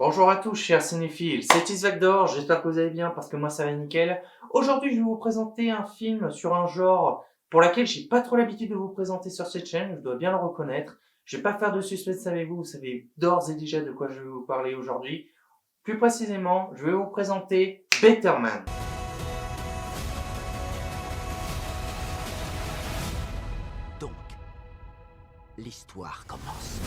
Bonjour à tous chers cinéphiles, c'est Isvagdor, j'espère que vous allez bien parce que moi ça va nickel. Aujourd'hui je vais vous présenter un film sur un genre pour lequel j'ai pas trop l'habitude de vous présenter sur cette chaîne, je dois bien le reconnaître. Je vais pas faire de suspense avec vous, vous savez d'ores et déjà de quoi je vais vous parler aujourd'hui. Plus précisément, je vais vous présenter Better Man. Donc, l'histoire commence.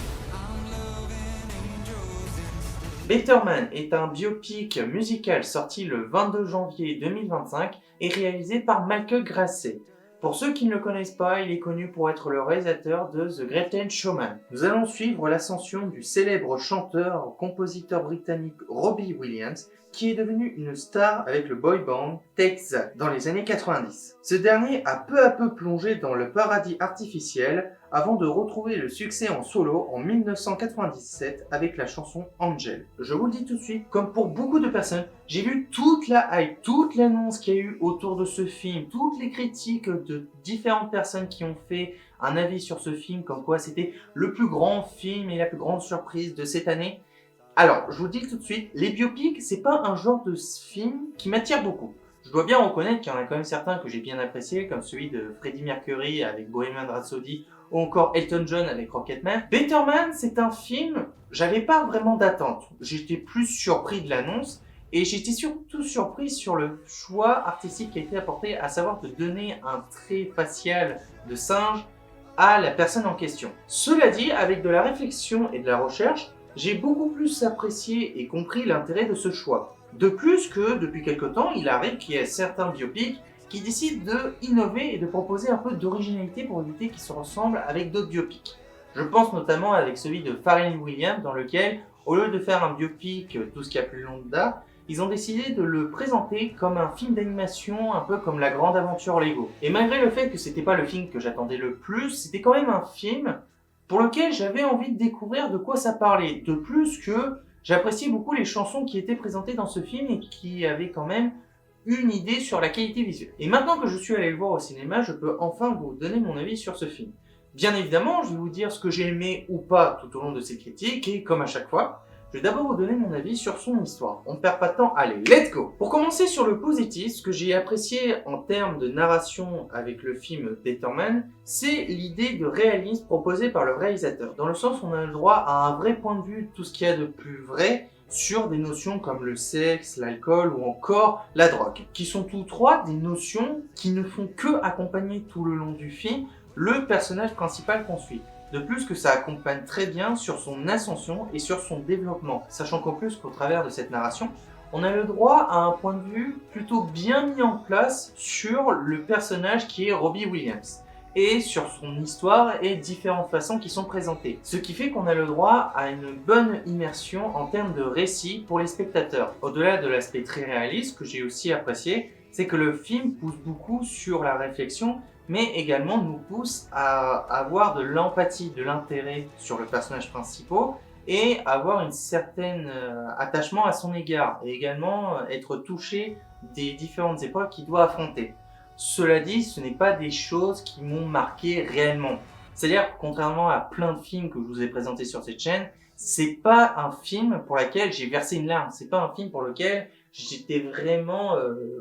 Better Man est un biopic musical sorti le 22 janvier 2025 et réalisé par Michael Grasset. Pour ceux qui ne le connaissent pas, il est connu pour être le réalisateur de The Greatest Showman. Nous allons suivre l'ascension du célèbre chanteur-compositeur britannique Robbie Williams, qui est devenu une star avec le boy band Take That dans les années 90. Ce dernier a peu à peu plongé dans le paradis artificiel avant de retrouver le succès en solo en 1997 avec la chanson Angel. Je vous le dis tout de suite, comme pour beaucoup de personnes, j'ai vu toute la hype, toute l'annonce qu'il y a eu autour de ce film, toutes les critiques de différentes personnes qui ont fait un avis sur ce film, comme quoi c'était le plus grand film et la plus grande surprise de cette année. Alors, je vous dis tout de suite, les biopics, c'est pas un genre de film qui m'attire beaucoup. Je dois bien reconnaître qu'il y en a quand même certains que j'ai bien appréciés, comme celui de Freddie Mercury avec Bohemian Rhapsody, ou encore Elton John avec Rocketman. Better Man, c'est un film, j'avais pas vraiment d'attente. J'étais plus surpris de l'annonce, et j'étais surtout surpris sur le choix artistique qui a été apporté, à savoir de donner un trait facial de singe à la personne en question. Cela dit, avec de la réflexion et de la recherche, j'ai beaucoup plus apprécié et compris l'intérêt de ce choix. De plus que, depuis quelque temps, il arrive qu'il y ait certains biopics qui décident d'innover et de proposer un peu d'originalité pour éviter qu'ils se ressemblent avec d'autres biopics. Je pense notamment avec celui de Pharrell Williams, dans lequel, au lieu de faire un biopic tout ce qu'il y a plus long d'art, ils ont décidé de le présenter comme un film d'animation, un peu comme La Grande Aventure Lego. Et malgré le fait que c'était pas le film que j'attendais le plus, c'était quand même un film pour lequel j'avais envie de découvrir de quoi ça parlait. De plus que j'appréciais beaucoup les chansons qui étaient présentées dans ce film et qui avaient quand même une idée sur la qualité visuelle. Et maintenant que je suis allé le voir au cinéma, je peux enfin vous donner mon avis sur ce film. Bien évidemment, je vais vous dire ce que j'ai aimé ou pas tout au long de ces critiques, et comme à chaque fois, je vais d'abord vous donner mon avis sur son histoire. On ne perd pas de temps, allez, let's go! Pour commencer sur le positif, ce que j'ai apprécié en termes de narration avec le film Better Man, c'est l'idée de réalisme proposée par le réalisateur. Dans le sens où on a le droit à un vrai point de vue de tout ce qu'il y a de plus vrai sur des notions comme le sexe, l'alcool ou encore la drogue, qui sont tous trois des notions qui ne font que accompagner tout le long du film le personnage principal qu'on suit. De plus que ça accompagne très bien sur son ascension et sur son développement, sachant qu'en plus qu'au travers de cette narration, on a le droit à un point de vue plutôt bien mis en place sur le personnage qui est Robbie Williams, et sur son histoire et différentes façons qui sont présentées. Ce qui fait qu'on a le droit à une bonne immersion en termes de récit pour les spectateurs. Au-delà de l'aspect très réaliste que j'ai aussi apprécié, c'est que le film pousse beaucoup sur la réflexion, mais également nous pousse à avoir de l'empathie, de l'intérêt sur le personnage principal et avoir une certaine attachement à son égard et également être touché des différentes épreuves qu'il doit affronter. Cela dit, ce n'est pas des choses qui m'ont marqué réellement. C'est-à-dire, contrairement à plein de films que je vous ai présentés sur cette chaîne, c'est pas un film pour lequel j'ai versé une larme, c'est pas un film pour lequel j'étais vraiment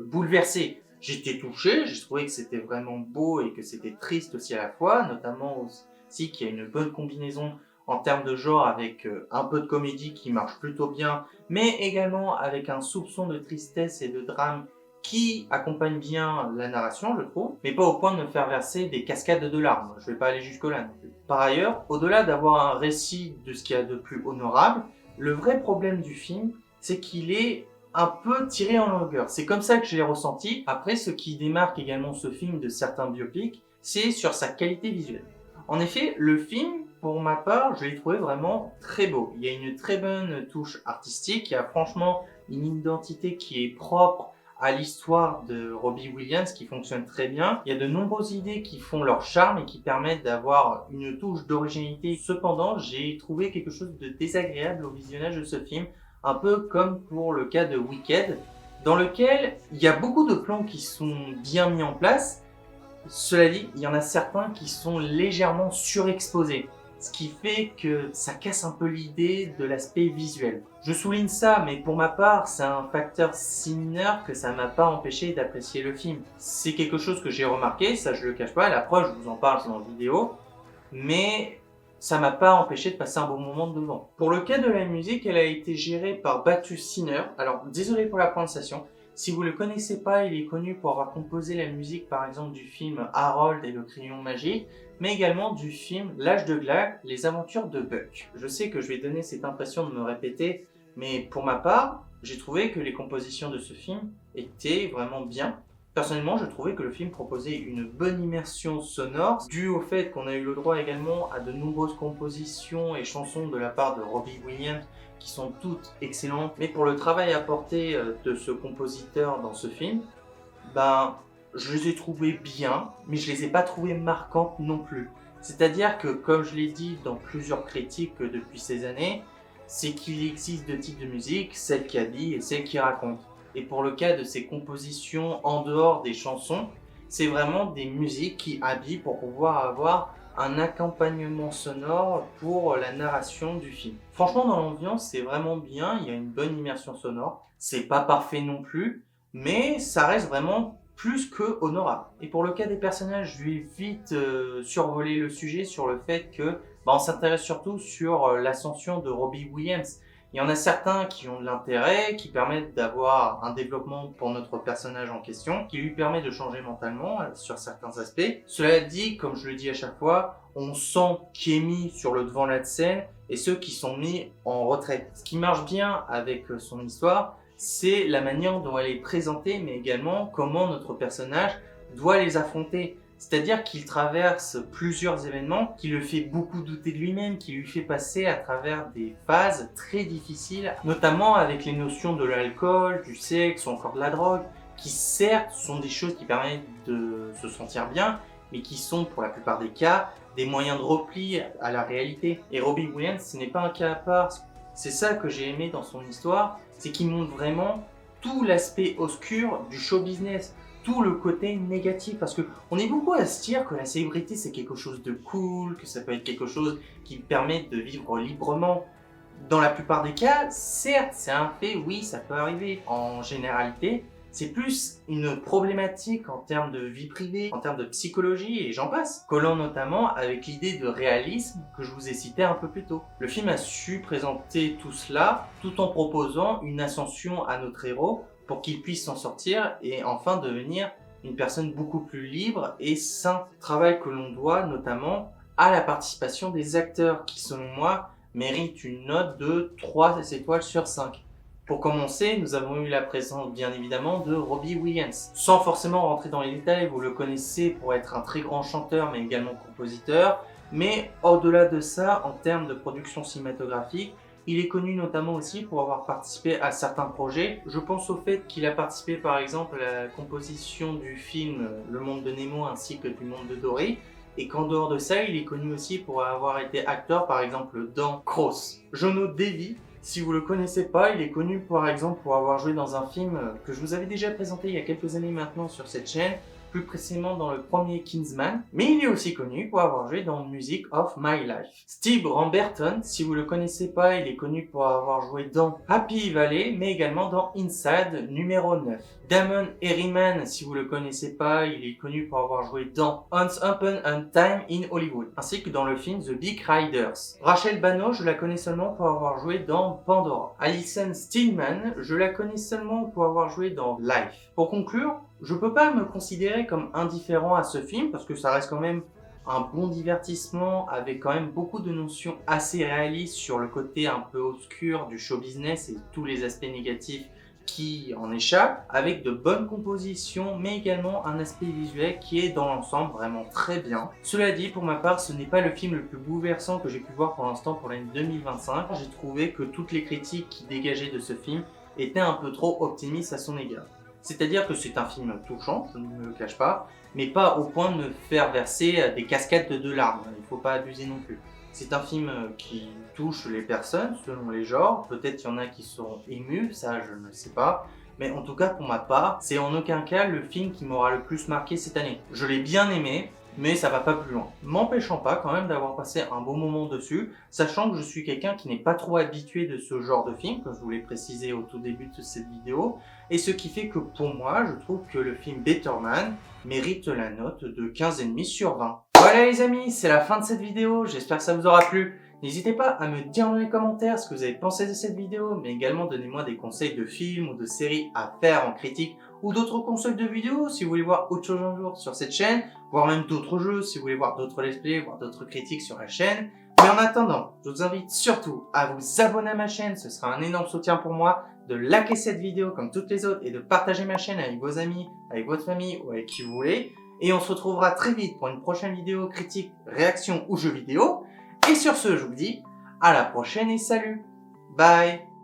bouleversé. J'étais touché, j'ai trouvé que c'était vraiment beau et que c'était triste aussi à la fois, notamment aussi qu'il y a une bonne combinaison en termes de genre avec un peu de comédie qui marche plutôt bien, mais également avec un soupçon de tristesse et de drame qui accompagne bien la narration, je trouve, mais pas au point de me faire verser des cascades de larmes. Je vais pas aller jusque-là non plus. Par ailleurs, au-delà d'avoir un récit de ce qu'il y a de plus honorable, le vrai problème du film, c'est qu'il est un peu tiré en longueur. C'est comme ça que je l'ai ressenti. Après, ce qui démarque également ce film de certains biopics, c'est sur sa qualité visuelle. En effet, le film, pour ma part, je l'ai trouvé vraiment très beau. Il y a une très bonne touche artistique, il y a franchement une identité qui est propre à l'histoire de Robbie Williams qui fonctionne très bien. Il y a de nombreuses idées qui font leur charme et qui permettent d'avoir une touche d'originalité. Cependant, j'ai trouvé quelque chose de désagréable au visionnage de ce film, un peu comme pour le cas de Wicked, dans lequel il y a beaucoup de plans qui sont bien mis en place. Cela dit, il y en a certains qui sont légèrement surexposés. ce qui fait que ça casse un peu l'idée de l'aspect visuel. Je souligne ça, mais pour ma part, c'est un facteur si mineur que ça m'a pas empêché d'apprécier le film. C'est quelque chose que j'ai remarqué, ça je le cache pas, la preuve, je vous en parle dans la vidéo, mais ça m'a pas empêché de passer un bon moment devant. Pour le cas de la musique, elle a été gérée par Batu Sinner. Alors, désolé pour la prononciation. Si vous le connaissez pas, il est connu pour avoir composé la musique par exemple du film Harold et le crayon magique, mais également du film L'âge de glace, les aventures de Buck. Je sais que je vais donner cette impression de me répéter, mais pour ma part, j'ai trouvé que les compositions de ce film étaient vraiment bien. Personnellement, je trouvais que le film proposait une bonne immersion sonore, due au fait qu'on a eu le droit également à de nombreuses compositions et chansons de la part de Robbie Williams, qui sont toutes excellentes. Mais pour le travail apporté de ce compositeur dans ce film, je les ai trouvées bien, mais je les ai pas trouvées marquantes non plus. C'est-à-dire que, comme je l'ai dit dans plusieurs critiques depuis ces années, c'est qu'il existe deux types de musique, celle qui habille et celle qui raconte. Et pour le cas de ces compositions en dehors des chansons, c'est vraiment des musiques qui habillent pour pouvoir avoir un accompagnement sonore pour la narration du film. Franchement, dans l'ambiance, c'est vraiment bien, il y a une bonne immersion sonore. C'est pas parfait non plus, mais ça reste vraiment plus que honorable. Et pour le cas des personnages, je vais vite survoler le sujet sur le fait que on s'intéresse surtout sur l'ascension de Robbie Williams. Il y en a certains qui ont de l'intérêt, qui permettent d'avoir un développement pour notre personnage en question, qui lui permet de changer mentalement sur certains aspects. Cela dit, comme je le dis à chaque fois, on sent qui est mis sur le devant de la scène et ceux qui sont mis en retrait. Ce qui marche bien avec son histoire, c'est la manière dont elle est présentée, mais également comment notre personnage doit les affronter. C'est-à-dire qu'il traverse plusieurs événements, qui le fait beaucoup douter de lui-même, qui lui fait passer à travers des phases très difficiles, notamment avec les notions de l'alcool, du sexe ou encore de la drogue, qui certes sont des choses qui permettent de se sentir bien, mais qui sont pour la plupart des cas des moyens de repli à la réalité. Et Robbie Williams, ce n'est pas un cas à part. C'est ça que j'ai aimé dans son histoire, c'est qu'il montre vraiment tout l'aspect obscur du show business. Tout le côté négatif, parce que on est beaucoup à se dire que la célébrité c'est quelque chose de cool, que ça peut être quelque chose qui permet de vivre librement. Dans la plupart des cas, certes c'est un fait, oui ça peut arriver. En généralité, c'est plus une problématique en termes de vie privée, en termes de psychologie et j'en passe. Collant notamment avec l'idée de réalisme que je vous ai cité un peu plus tôt. Le film a su présenter tout cela tout en proposant une ascension à notre héros pour qu'il puisse s'en sortir et enfin devenir une personne beaucoup plus libre et sain. Travail que l'on doit notamment à la participation des acteurs qui, selon moi, méritent une note de 3 étoiles sur 5. Pour commencer, nous avons eu la présence bien évidemment de Robbie Williams. Sans forcément rentrer dans les détails, vous le connaissez pour être un très grand chanteur mais également compositeur. Mais au-delà de ça, en termes de production cinématographique, il est connu notamment aussi pour avoir participé à certains projets. Je pense au fait qu'il a participé par exemple à la composition du film Le Monde de Nemo ainsi que du Monde de Dory. Et qu'en dehors de ça, il est connu aussi pour avoir été acteur par exemple dans Cross. Jono Davy, si vous le connaissez pas, il est connu par exemple pour avoir joué dans un film que je vous avais déjà présenté il y a quelques années maintenant sur cette chaîne, plus précisément dans le premier Kingsman, mais il est aussi connu pour avoir joué dans Music of My Life. Steve Ramberton, si vous le connaissez pas, il est connu pour avoir joué dans Happy Valley, mais également dans Inside numéro 9. Damon Herriman, si vous le connaissez pas, il est connu pour avoir joué dans Once Upon a Time in Hollywood, ainsi que dans le film The Big Riders. Rachel Bano, je la connais seulement pour avoir joué dans Pandora. Alison Stillman, je la connais seulement pour avoir joué dans Life. Pour conclure, je peux pas me considérer comme indifférent à ce film parce que ça reste quand même un bon divertissement avec quand même beaucoup de notions assez réalistes sur le côté un peu obscur du show business et tous les aspects négatifs qui en échappent, avec de bonnes compositions mais également un aspect visuel qui est dans l'ensemble vraiment très bien. Cela dit, pour ma part, ce n'est pas le film le plus bouleversant que j'ai pu voir pour l'instant pour l'année 2025. J'ai trouvé que toutes les critiques qui dégageaient de ce film étaient un peu trop optimistes à son égard. C'est-à-dire que c'est un film touchant, je ne me le cache pas, mais pas au point de me faire verser des cascades de larmes, il ne faut pas abuser non plus. C'est un film qui touche les personnes selon les genres, peut-être il y en a qui seront émus, ça je ne sais pas, mais en tout cas pour ma part, c'est en aucun cas le film qui m'aura le plus marqué cette année. Je l'ai bien aimé, mais ça va pas plus loin. M'empêchant pas quand même d'avoir passé un bon moment dessus, sachant que je suis quelqu'un qui n'est pas trop habitué de ce genre de film, comme je vous l'ai précisé au tout début de cette vidéo, et ce qui fait que pour moi, je trouve que le film Better Man mérite la note de 15,5 sur 20. Voilà les amis, c'est la fin de cette vidéo, j'espère que ça vous aura plu. N'hésitez pas à me dire dans les commentaires ce que vous avez pensé de cette vidéo, mais également donnez-moi des conseils de films ou de séries à faire en critique ou d'autres conseils de vidéos si vous voulez voir autre chose un jour sur cette chaîne, voire même d'autres jeux si vous voulez voir d'autres let's play, voir d'autres critiques sur la chaîne. Mais en attendant, je vous invite surtout à vous abonner à ma chaîne, ce sera un énorme soutien pour moi, de liker cette vidéo comme toutes les autres et de partager ma chaîne avec vos amis, avec votre famille ou avec qui vous voulez. Et on se retrouvera très vite pour une prochaine vidéo critique, réaction ou jeu vidéo. Et sur ce, je vous dis à la prochaine et salut. Bye.